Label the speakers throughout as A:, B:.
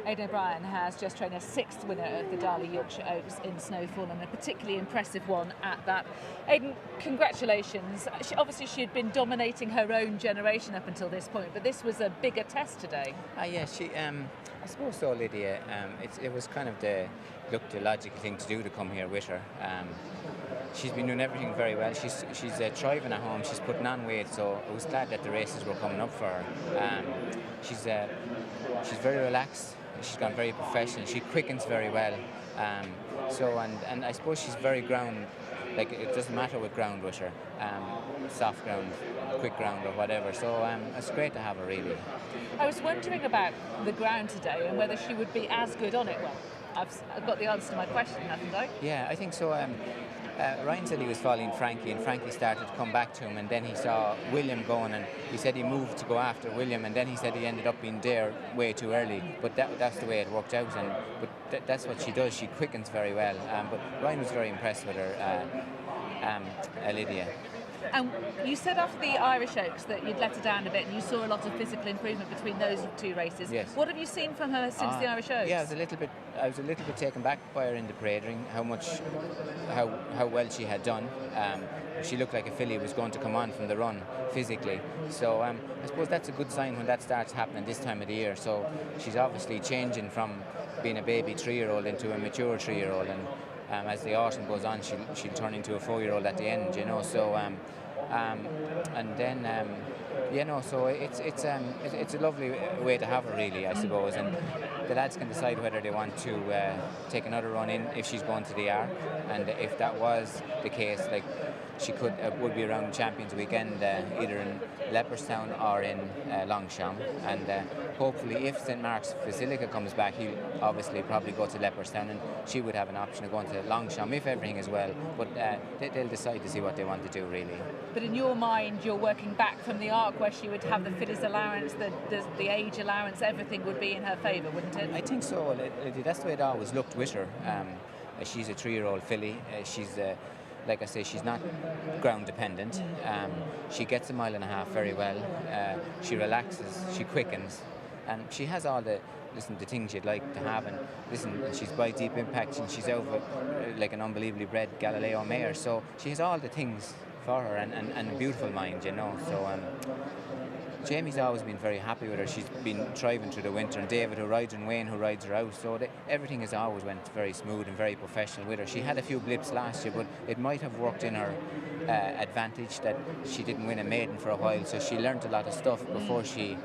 A: Aidan O'Brien has just trained a 6th winner of the Derby Yorkshire Oaks in Snow Fall, and a particularly impressive one at that. Aidan, congratulations. Obviously she had been dominating her own generation up until this point, but this was a bigger test today.
B: Yeah, I suppose so, Lydia. It was kind of the logical thing to do to come here with her. She's been doing everything very well. She's thriving at home. She's putting on weight, so I was glad that the races were coming up for her. She's very relaxed. She's gone very professional. She quickens very well. And I suppose she's very ground. Like, it doesn't matter what ground with her, soft ground, quick ground or whatever. So it's great to have her, really.
A: I was wondering about the ground today and whether she would be as good on it. Well, I've got the answer to my question, haven't I?
B: Yeah, I think so. Ryan said he was following Frankie, and Frankie started to come back to him, and then he saw William going, and he said he moved to go after William, and then he said he ended up being there way too early. But that's the way it worked out, but that's what she does. She quickens very well. But Ryan was very impressed with her, Lydia.
A: And you said after the Irish Oaks that you'd let her down a bit, and you saw a lot of physical improvement between those two races.
B: Yes.
A: What have you seen from her since the Irish Oaks?
B: Yeah, I was a little bit taken back by her in the parade ring, how well she had done. She looked like a filly was going to come on from the run physically. So I suppose that's a good sign when that starts happening this time of the year. So she's obviously changing from being a baby 3-year-old into a mature 3-year-old, and as the autumn goes on, she'll turn into a 4-year-old at the end, you know. So and then so it's a lovely way to have her, really, I suppose. And the lads can decide whether they want to take another run in if she's going to the R, and if that was the case, like, she would be around Champions Weekend, either in Leopardstown or in Longchamp, and hopefully if St Mark's Basilica comes back, he'll obviously probably go to Leopardstown, and she would have an option of going to Longchamp if everything is well, but they'll decide to see what they want to do, really.
A: But in your mind, you're working back from the arc where she would have the filly's allowance, the age allowance, everything would be in her favour, wouldn't it?
B: I think so. That's the way it always looked with her. She's a 3-year-old filly. She's like I say, she's not ground dependent. She gets a 1.5 miles very well. She relaxes, she quickens, and she has all the things you'd like to have. And she's by deep impact, and she's out of like an unbelievably bred Galileo mare. So she has all the things for her, and a beautiful mind, you know. So Jamie's always been very happy with her. She's been thriving through the winter, and David, who rides, and Wayne, who rides her out. So everything has always went very smooth and very professional with her. She had a few blips last year, but it might have worked in her advantage that she didn't win a maiden for a while. So she learnt a lot of stuff before she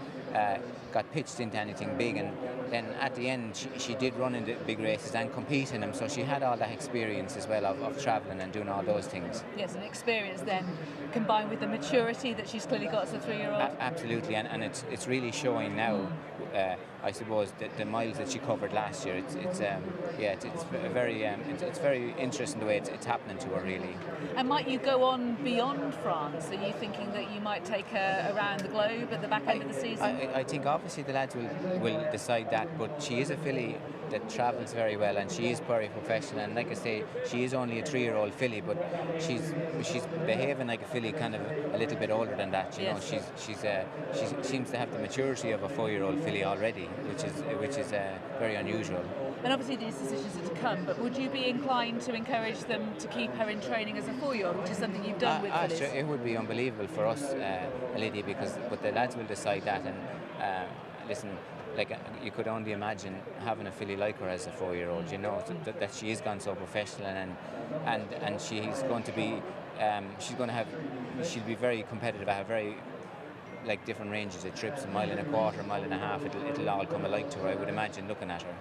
B: got pitched into anything big, and then at the end she did run in the big races and compete in them, so she had all that experience as well of travelling and doing all those things.
A: Yes, and experience then combined with the maturity that she's clearly got as a 3-year-old.
B: Absolutely, and it's really showing now. I suppose the miles that she covered last year, it's very interesting the way it's happening to her, really.
A: And might you go on beyond France? Are you thinking that you might take her around the globe at the back end of the season?
B: I think obviously the lads will decide that, but she is a filly that travels very well, and she is very professional, and like I say, she is only a 3-year-old filly, but she's behaving like a filly kind of a little bit older than that, you know. She seems to have the maturity of a 4-year-old filly already, which is very unusual.
A: And obviously these decisions are to come, but would you be inclined to encourage them to keep her in training as a 4-year-old, which is something you've done with fillies?
B: Sure, it would be unbelievable for us, Lydia, but the lads will decide that, and listen, like, you could only imagine having a filly like her as a 4-year-old, you know, that she has gone so professional, and she's going to be, she'll be very competitive at a very, like, different ranges of trips, 1.25 miles, 1.5 miles, it'll all come alike to her, I would imagine, looking at her.